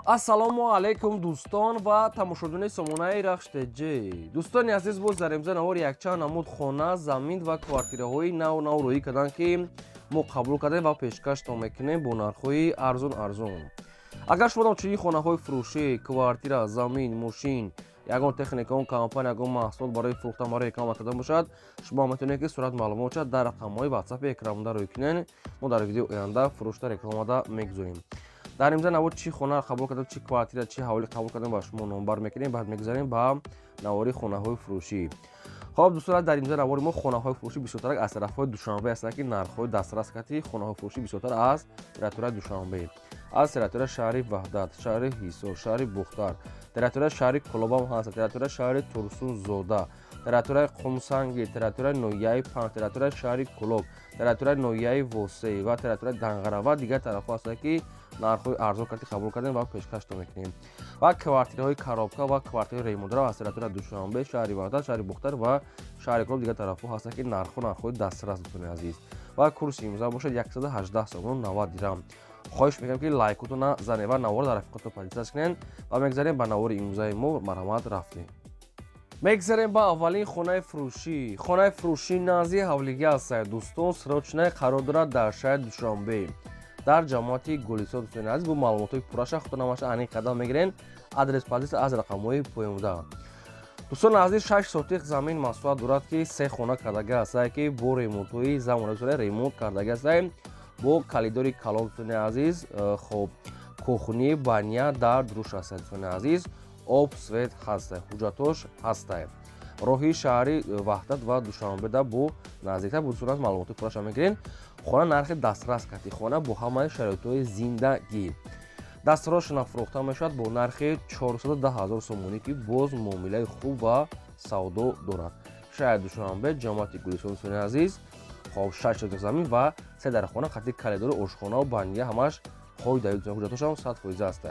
ассалому алайкум дӯстон ва тамошобинони сомонаи рахштеҷи. дӯстони азиз, боз дар имза навори якчанд намуд хона, замин ва квартираҳои нав рӯӣ карданд, ки мо қабул кардем ва пешкаштон мекунем бо нархҳои арзон. агар шумо дар чунин хонаҳои фурӯшӣ, квартира, замин, мошин, ягон техникаон компания, ягон маҳсулот барои фурӯхтан, барои реклама кардан бошад, шумо метавонед ки сурат маълумотро дар рақамҳои WhatsApp экранда рӯй кунед. мо дар видеои оянда фурӯшта рекламада мегузорем. дар имза навори чӣ хона қабул кардем, чӣ квартира, чӣ ҳавлӣ қабул кардем ба шумо номбар мекунем, баъд мегузарем ба навори хонаҳои фурӯшӣ. хоб дӯстон, дар имза навори мо хонаҳои фурӯшӣ бисёртар аз тарафҳои Душанбе ҳастанд, ки нархҳои дастрасикати хонаҳои фурӯшӣ бисёртар аз территорияи Душанбе, аз территорияи шаҳри Ваҳдат, шаҳри Ҳисор, шаҳри Бухтар, территорияи шаҳри Кӯлобам ҳаст, территорияи шаҳри Турсунзода, территорияи Қумсанги, территорияи ноҳияи Панҷ, территорияи шаҳри Кӯлоб, территорияи ноҳияи Восеи ва территорияи Данғара ва дигар тарафҳо ҳастанд, ки нархҳои арзон карди қабул кардем ва пешкаштон мекунем. ва квартираҳои Коробка ва квартираҳои ремонтдора аз территорияи Душанбе, шаҳри Ваҳдат, шаҳри Бухтар ва шаҳри Кӯлоб дигар тарафҳо ҳастанд, ки нархҳои дастрас дӯстони азиз. ва курси имзо бошад 118 сомон 90 дирам. хоҳиш мекунам, ки лайкотона занед ва наворро дар рафиқотон подписия кунед ва мегзарем ба навори имзои мо. марҳамат, рафтем. мегзарем ба аввалин хонаи фурӯшӣ. хонаи фурӯшӣ назди ҳавлиги аст дӯстон, срочное қарор дорад дар шаҳри Душанбе, дар ҷамоати Гулистон. дӯстони азиз, бо маълумотои пурраша худтонамаша анин қадам мегирен. адрес позиция аз рақамҳои поёмда. дӯстони азиз, 6 сотиқ замин масоат дорад, ки 3 хона кардага аст, ки бо ремонтҳои замона ремонт кардага аст, бо калидори калон. дӯстони азиз, хоб кухни баня дар дуруш аст. дӯстони азиз, об свет ҳаст, ҳуҷҷатош ҳаст. роҳи шаҳри Ваҳдат ва Душанбеда бо наздиктар бо дӯстон аз маълумоти пурраша мегирен. хона нархи дастрас карди хона бо ҳамаи шароитҳои зиндагӣ. дастарҳошона фурӯхта мешавад бо нархи 410 000 сомонӣ, ки боз муомилаи хуб ва савдо дорад. шаҳри Душанбе, ҷамоати Гулистон. дӯстони азиз, хоб 6 сотиқ замин ва 3 дар хона қадди калидори ошхона ва бания ҳамаш қоидави ҳуҷҷатошам 100% аст.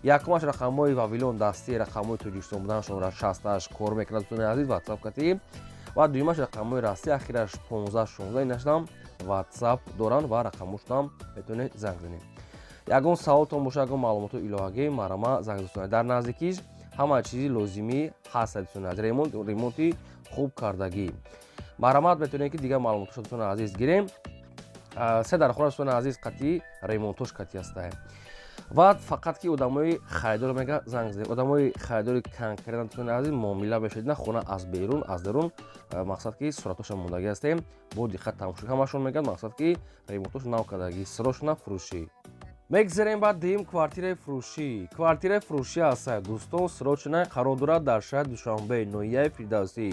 якумаш рақамҳои Вавилон дастӣ, рақамҳои Тоҷикистон буданашон 68 кор мекунад. дӯстони азиз, WhatsApp катӣ. ва дуюмаш рақамҳои растӣ, ахираш 1516 инашам WhatsApp доранд ва рақамошонам метавонед занг занед. ягон саволтон бошад, ягон маълумотои иловагӣ, марҳамат, занг дӯстонед. дар наздикиш ҳама чизи лозимӣ ҳаст. дӯстони азиз, ремонти хуб кардагӣ. марҳамат, метавонед ки дигар маълумотошро дӯстони азиз гирем. 3 дар хона дӯстони азиз қатъи ремонтош қатъи аст. ва фақат ки одамои харидор мега занг занед. одамои харидори конкретан дӯстони азиз муомила мешавед, на хона аз берун, аз дарун, мақсад ки суратоша мондагӣ астем. бо диққат тамошо ҳамашон мегӯянд, мақсад ки ремонтош нав кардагӣ. срочно фурӯшӣ. мегзарем ба дуюм квартираи фурӯшӣ. квартираи фурӯшӣ аст дӯстон, срочное қарор дорад дар шаҳри Душанбе, ноҳияи Фирдавсӣ,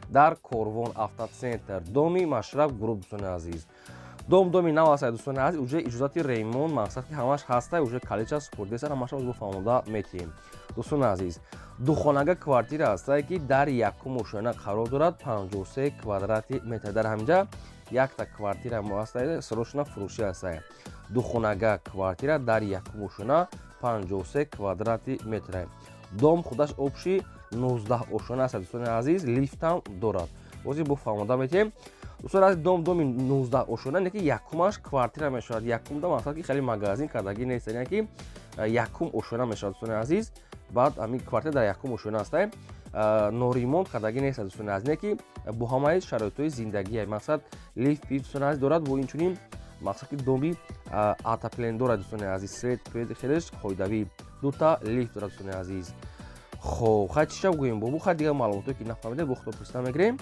дар Корвон автоцентр, доми Машраф груп. дӯстони азиз, доми нав аст дӯстони азиз, уже иҷозати ремонт, мақсад ки ҳамаш ҳаст, уже калиша супурдиса ҳамаша бо фаҳмода метиҳем. дӯстони азиз, духонага квартира аст, ки дар якум ошона қарор дорад, 53 квадрати метр. дар ҳамҷа якта квартира мо аст, срочно фурӯшӣ аст. духонага квартира дар якум ошона 53 квадрати метр. дом худаш обши 19 ошона аст. дӯстони азиз, лифтам дорад. бози бо фаҳмода метиҳем. дӯстони азиз, доми 19 ошона не ки якумаш квартира мешавад. якум дом мақсад ки хеле магазин кардагӣ нест, яъне ки якум ошона мешавад. дӯстони азиз, баъд ҳамин квартира дар якум ошона аст, норемонт кардагӣ нест. дӯстони азиз, не ки бо ҳамаи шароитҳои зиндагӣ, мақсад лифт дӯстони азиз дорад, бо инчунин мақсад ки доми отоплен дорад. дӯстони азиз, свет хелеш қоидавӣ, дута лифт дорад. дӯстони азиз, хоб хай чиша гӯем бобу, хай дигар маълумотое ки нафаҳмидем бо худо пурсида мегирем.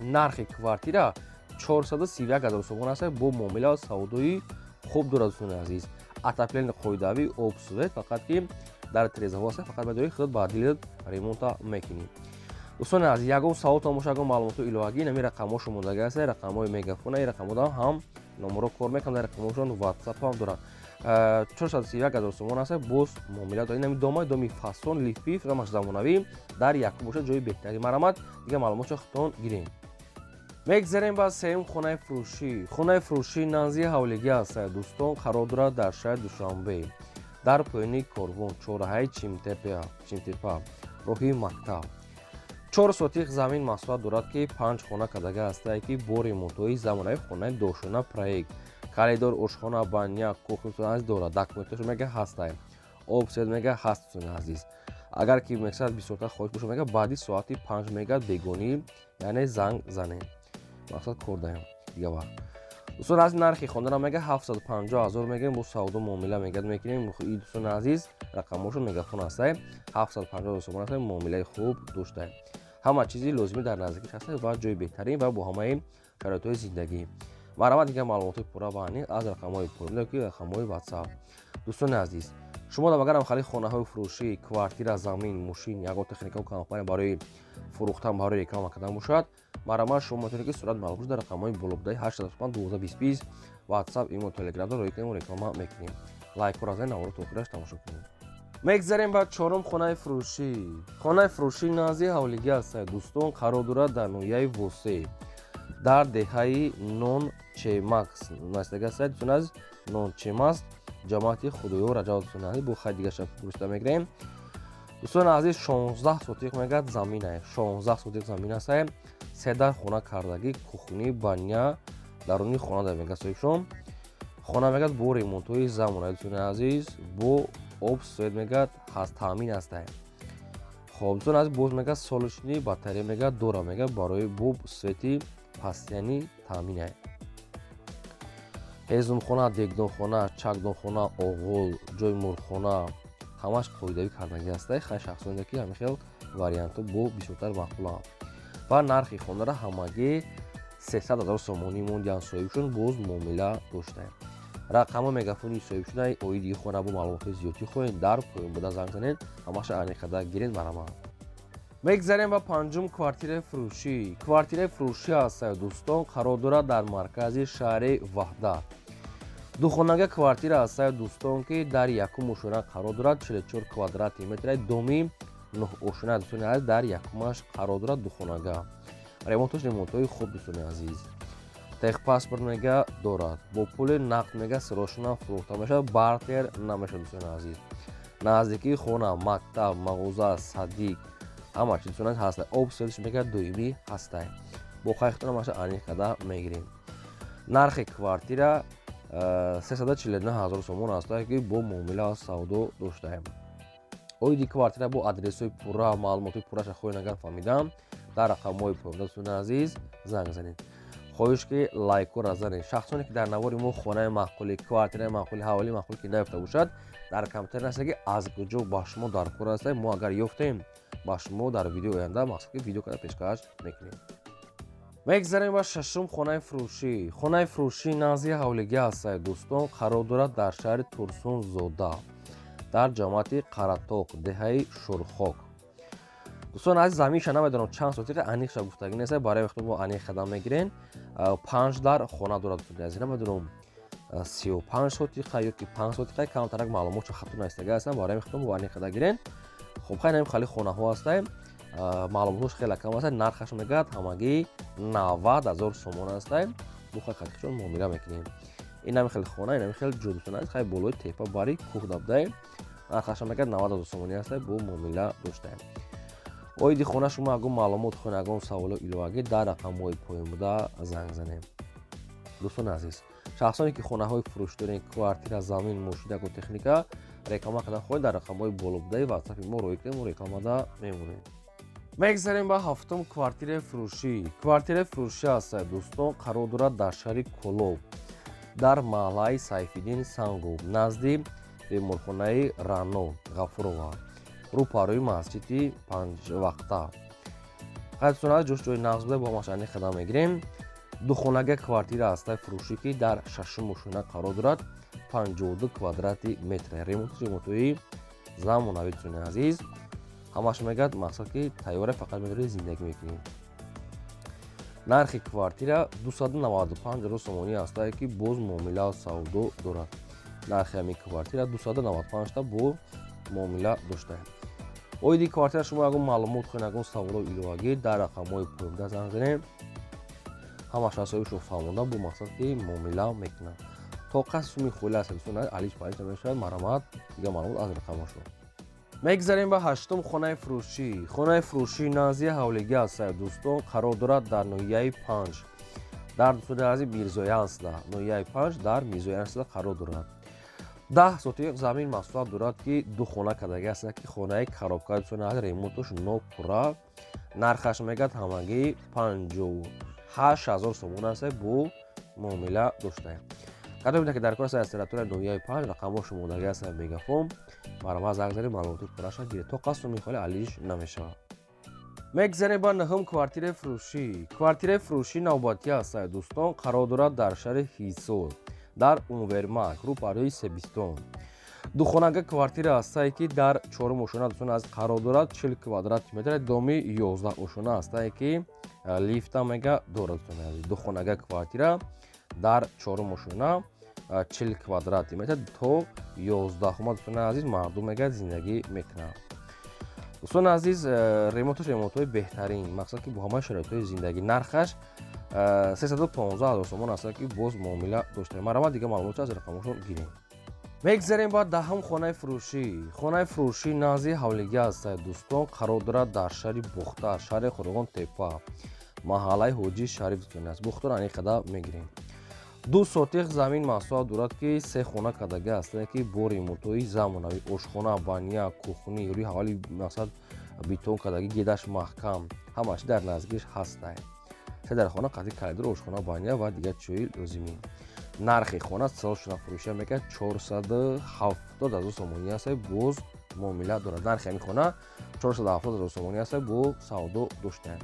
нархи квартира 431 000 сомон аст, бо муомила ва савдои хуб дорад. дӯстони азиз, отоплени қоидавӣ, об свет, фақат ки дар тирезаҳо аст, фақат медорӣ худот ба дилат ремонта мекунӣ. дӯстони азиз, ягон саволтон бошад, ягон маълумотои иловагӣ, нами рақамҳошо мондагӣ аст, рақамҳои мегафона, рақамҳода ҳам номерҳо кор мекунанд, дар рақамҳошон WhatsApp ҳам дорад. 431 000 сомон аст, боз муомила дорад. нами доми фасон, лифпиф, ҳамаш замонавӣ, дар якум бошад, ҷои беҳтари. марҳамат, дигар маълумотшо худтон гирем. мегзарем ба сеюм хонаи фурӯшӣ. хонаи фурӯшӣ назди ҳавлиги аст дӯстон, қарор дорад дар шаҳри Душанбе, дар поёни Корвон, чораҳаи Чимтепа, роҳи мактаб. 4 сотиқ замин масоат дорад, ки 5 хона кардага аст, ки бо ремонтҳои замонави хонаи дошона проект, калидор ошхона, баня, кухня дорад. документашон мега ҳаст. обсед мега ҳаст дӯстони азиз. Агар ки мақсад бисёртар хоҳиш бошад мега баъди соати 5 мега бегонӣ яъне занг занед. мақсад кор даем дига вақт. дӯстони азиз нархи хонданам мега 750 000 мега бо савдо муомила мега мекунем. дӯстони азиз рақамошо мегафон ҳастай 750 000 сомон ҳастай муомилаи хуб доштаем. ҳама чизи лозимӣ дар наздикиш ҳастай ва ҷои беҳтарин ва бо ҳамаи шароитҳои зиндагӣ. марҳамат дига маълумоти пурра ба анӣ аз рақамҳои поёмда ки рақамҳои WhatsApp. дӯстони азиз шумо дар магарам хали хонаҳои фурӯшӣ, квартира, замин, мошин, ягон техникаи компания барои фурӯхтан барои реклама кардан бошад, марҳамат шумо метавонед ки сурат маълум шуда дар рақамҳои болобдаи 805 12 20 WhatsApp, имо, Telegram роӣ кунем, реклама мекунем. лайкҳоро зани наворо то охираш тамошо кунем. мегзарем ба чорум хонаи фурӯшӣ. хонаи фурӯшӣ назди ҳавлигӣ ҳастад. дӯстон қарор дорад дар ноҳияи Восе дар деҳаи Нончемакс настага ҳастад. дӯстон азиз Нончемакс ҷамоати худоёр раҷаб дӯстон азиз бо хай дигаша пурсида мегирем. дӯстон азиз 16 сотиқ мегад замин аст. 16 сотиқ замин аст. седар хона кардагӣ, кухни, баня, даруни хона дар мега соҳибшон. хона мегад бо ремонтҳои замонави дӯстони азиз бо об свет мегад ҳаст таъмин астае. хоб дӯстон азиз боз мегад солишни батарея мегад дора мегад барои бо свети пастянӣ таъмин ае. ҳезумхона, дегдонхона, чакдонхона, оғул, ҷои мурхона ҳамаш қоидавӣ кардагӣ астае. хай шахсонида ки ҳамин хел вариантҳо бо бисёртар мақбуланд. ва нархи хонара ҳамагӣ 300 000 сомонӣ мондиан соҳибшон боз муомила доштаем. рақамҳо мегафони соҳибшудаи оиди хона бо маълумотҳои зиёдӣ хоҳед дар поён буда занг занед ҳамаша аниқада гиред марҳамат. мегзарем ба панҷум квартираи фурӯшӣ. квартираи фурӯшӣ ҳастад дӯстон қарор дорад дар маркази шаҳри Ваҳдат. духонага квартира ҳастад дӯстон ки дар якум ошона қарор дорад 44 квадрати метраи доми 9 ошона дӯстони азиз дар якумаш қарор дорад духонага. ремонтҳои хуб дӯстони азиз. техпаспорт мега дорад. бо пули нақд мега сирошона фурӯхта мешавад, бартер намешавад дӯстони азиз. наздикии хона, мактаб, мағоза, садик ҳама чиз дӯстони азиз ҳастад. об светиш мега доимӣ ҳастад. бо хайхтон ҳамаша аниқада мегирем. нархи квартира 349 000 сомон ҳастад ки бо муомила савдо доштаем. оиди квартира бо адресҳои пурра, маълумоти пурраша хоҳед агар фаҳмидам дар рақамҳои поёмда дӯстони азиз занг занед. хоҳиш ки лайкҳоро занед. шахсоне ки дар навори мо хонаи маъқули, квартираи маъқули, ҳаволии маъқул ки наёфта бошад дар комментарӣ нависед ки аз куҷо ба шумо даркор ҳастад. мо агар ёфтем ба шумо дар видеои оянда мақсад ки видео карда пешкаш мекунем. мегзарем ба шашум хонаи фурӯшӣ. хонаи фурӯшӣ назди ҳавлигӣ ҳастад дӯстон қарор дорад дар шаҳри Турсунзода дар ҷамоати Қаратоқ деҳаи Шурхок. дӯстон азиз заминша намедонам чанд сотиқа аниқша гуфтагӣ нест барои вақто мо аниқ қадам мегирем 5 дар хона дорад дӯстони азиз намедонам 35 сотиқа ё ки 5 сотиқа камтарак маълумотша хатто наистага ҳастанд барои вақто мо аниқ қада гирем. хуб хай намин хали хонаҳо ҳастанд маълумотош хеле кам ҳастанд. нархаш мегӯяд ҳамагӣ 90 000 сомон ҳастанд. бо хай хатиқшон муомила мекунем. ин намин хели хона, ин намин хели ҷо дӯстони азиз хай болои тепа бари кӯҳ дабдаем. нархаша мегӯяд 90 000 сомонӣ ҳастанд бо муомила доштаем. оиди хона шумо ягон маълумот хоҳед ягон саволо иловагӣ дар рақамҳои поён буда занг занем. дӯстони азиз шахсоне ки хонаҳои фурӯш дорен, квартира, замин, мошин, ягон техника реклама кардан хоҳед дар рақамҳои болобудаи WhatsApp мо роӣ кунем рекламада мемонем. мегзарем ба ҳафтум квартираи фурӯшӣ. квартираи фурӯшӣ ҳастад дӯстон қарор дорад дар шаҳри Колоб дар маҳаллаи Сайфиддин Сангов назди беморхонаи Рано Ғафурова рӯпарӯи масҷиди Панҷвақта. қайдтон аз ҷош ҷои нағз буда бо ҳамаш аниқ қадам мегирем. духонага квартира ҳастаи фурӯшӣ ки дар шашум ошона қарор дорад 52 квадрати метр. ремонтҳои замонави дӯстони азиз ҳамаш мегӯяд мақсад ки тайёра фақат медоред зиндагӣ мекунем. нархи квартира 295 000 сомонӣ ҳастад ки боз муомила савдо дорад. нархи ҳамин квартира 295 та бо муомила доштаем. оиди квартира шумо ягон маълумот хоҳед ягон саволо иловагӣ дар рақамҳои поёмда занг занем ҳамаша соҳибшон фаҳмонда бо мақсад ки муомила мекунанд. то қаси суми хӯла аст дӯстон алиш палиш намешавад марҳамат дига маълумот аз рақамашон. мегзарем ба ҳаштум хонаи фурӯшӣ. хонаи фурӯшӣ назди ҳавлигӣ ҳастад дӯстон қарор дорад дар ноҳияи 5 дар дӯстони азиз Мирзоянсда ноҳияи 5 дар Мирзоянсда қарор дорад. 10 сотиқ замин маҳсулот дорад, ки ду хона кардагӣ ҳастад, ки хонаи коробкаи аз ремонтуш нопурра. Нархаш мегӯяд ҳамагӣ 58000 сомон аст бо муомила доштаем. Кадом бинед ки дар кори рестораторияи ноҳияи 5 рақамҳо шумордагӣ аст мегафон. Бара ма занг занед, маълумоти пурраша гиред. То қасду мехоҳӣ алиш намешавад. мегзарем ба наҳум квартираи фурӯшӣ. Квартираи фурӯшӣ навбатӣ аст дӯстон, қарор дорад дар шаҳри Ҳисор дар Унвермарк рӯпарои Себистон. Духонага квартира астае, ки дар 4 ошона дӯстон аз қарор дорад 40 квадрати метр, доми 11 ошона астае, ки лифта мега дорад. Духонага квартира дар 4 ошона 40 квадрати метр то 11 дӯстон азиз мардум мега зиндагӣ мекунад. дӯстон азиз, ремонтҳои беҳтарин, мақсад ки бо ҳамаи шароитҳои зиндагӣ. Нархаш 315 000 сомон аст, ки боз муомила доштаем. Марама дига маълумоти аз рақамошон гирем. мегзарем ба даҳум хонаи фурӯшӣ. Хонаи фурӯшӣ назди ҳавлигӣ аст дӯстон, қарор дорад дар шаҳри Бухтар, шаҳри Қурғон Тепа, маҳаллаи Ҳоҷи Шариф дӯстон аст. Бухтар аниқада мегирем. 2 сотиқ замин маҳсулот дорад, ки 3 хона кардагӣ астае, ки бо ремонтҳои замонавӣ, ошхона, баня, кухни, рӯи ҳавали мақсад бетон кардагӣ, гедаш маҳкам, ҳамааш дар наздикиш ҳастае. се дар хона қати коридор, ошхона, баня ва дигар чиҳои лозимӣ. нархи хона сол шуда фурӯшида мекард 470 000 сомонӣ аст, боз муомила дорад. нархи ҳамин хона 470 000 сомонӣ аст, бо савдо доштаем.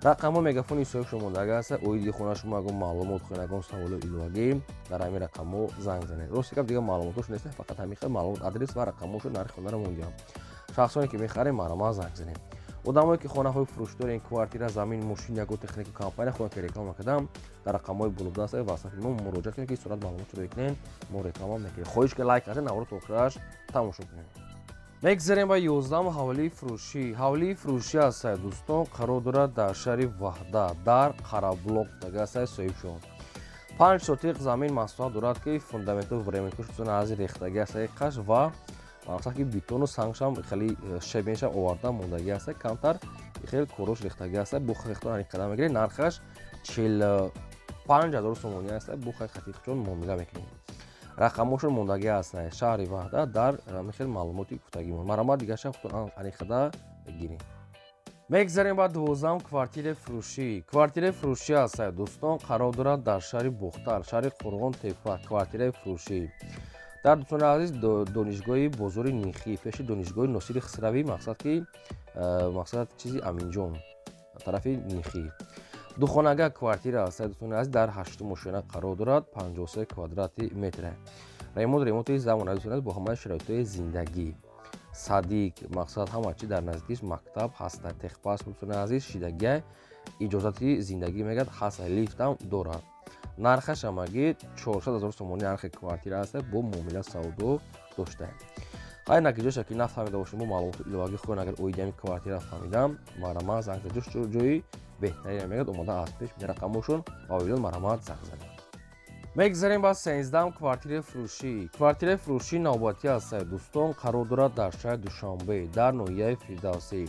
рақамҳо мегафони соҳиб шумордагӣ аст. оиди хона шумо ягон маълумот хоҳед, ягон саволу иловагӣ дар ҳамин рақамҳо занг занед. рости гап дига маълумотош нест, фақат ҳамин хел маълумот, адрес ва рақамҳошу нархи хонаро мондиҳам. шахсоне ки мехарем марама занг занед. одамое ки хонаҳои фурӯш дорен, квартира, замин, мошин, ягон техника компания хоҳанд ки реклама кардам, дар рақамҳои болода аст, васафи мо муроҷиат кунед, ки сурат маълумотро бикунем, мо реклама мекунем. хоҳиш ки лайк кардед, навро то охираш тамошо кунед. мегзарем ба 11 ҳавлии фурӯшӣ. ҳавлии фурӯшӣ аст дӯстон, қарор дорад дар шаҳри Ваҳда дар Қараблок дага аст соҳибшон. 5 сотиқ замин маҳсулот дорад, ки фундаменту временкуш дӯстон аз рехтагӣ аст қаш ва мақсад ки бетону сангшам хеле шебеншам оварда мондагӣ аст, камтар хеле корош рехтагӣ аст. бо хехтон аниқада мегирем. нархаш 45 000 сомонӣ аст, бо хехатиқчон муомила мекунем. рақамошон мондагӣ аст шаҳри Ваҳда дар мехел маълумоти гуфтагимон. марама дига шахтон аниқада гирем. мегзарем ба 12 квартираи фурӯшӣ. квартираи фурӯшӣ аст дӯстон, қарор дорад дар шаҳри Бухтар, шаҳри Қурғон Тепа. квартираи фурӯшӣ дар дӯстон азиз донишгоҳи бозори Нихӣ, пеши донишгоҳи Носири Хисравӣ, мақсад чизи Аминҷон тарафи Нихӣ. духонага квартира аст дӯстон азиз, дар 8 ошона қарор дорад, 53 квадрати метр. ремонти замонавӣ дӯстон азиз, бо ҳамаи шароитҳои зиндагӣ. садик, мақсад ҳама чи дар наздикиш мактаб ҳаста. техпас дӯстон азиз, шидагия иҷозати зиндагӣ мегӯяд ҳаста, лифтам дорад. нархаш ҳамагӣ 400 000 сомонӣ нархи квартира аст, бо муомила савдо доштаем. хай накиҷоша ки нафаҳмида бошем, бо маълумоти иловагӣ хоҳед, агар оиди ҳамин квартира фаҳмидам, марама занг занед. ҷои беҳтарин мегӯяд, омода аз пеш рақамошон ва оидон марама занг занед. мегзарем ба 13 квартираи фурӯшӣ. квартираи фурӯшӣ навбатӣ аст дӯстон, қарор дорад дар шаҳри Душанбе дар ноҳияи Фирдавсӣ,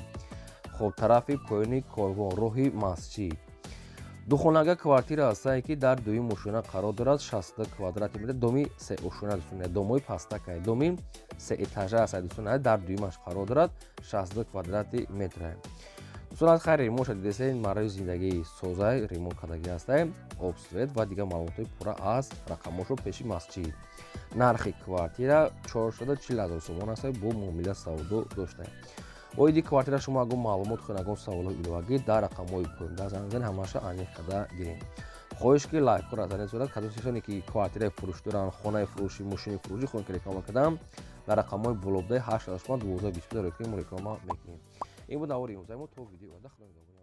хоб тарафи поёни корвон, роҳи масҷид. духонага квартира астае, ки дар дуюм ошона қарор дорад, 60 квадрати метр, доми 3 ошона дӯстон, домои пастакай, доми 3 этажа аст дӯстон, дар дуюмаш қарор дорад 60 квадрати метр. дӯстон аз хай ремонт дидесен, мараи зиндагии созай ремонт кардагӣ астае, обсвет ва дигар маълумотои пурра аз рақамошо пеши масҷид. нархи квартира 440 000 сомон аст, бо муомила савдо доштаем. оиди квартира шумо ягон маълумот хоҳед, ягон саволҳои иловагӣ дар рақамҳои поёнда занг занед, ҳамаша аниқада гирем. хоҳиш ки лайкҳоро занед сурат, кадом кисоне ки квартираи фурӯш доранд, хонаи фурӯшӣ, мошини фурӯшӣ хоҳанд ки реклама кардам, дар рақамҳои болобдаи 8 12 25 реклама мекунем. ин буд навори имрӯзаи мо. То видеои оянда худо нигҳобон.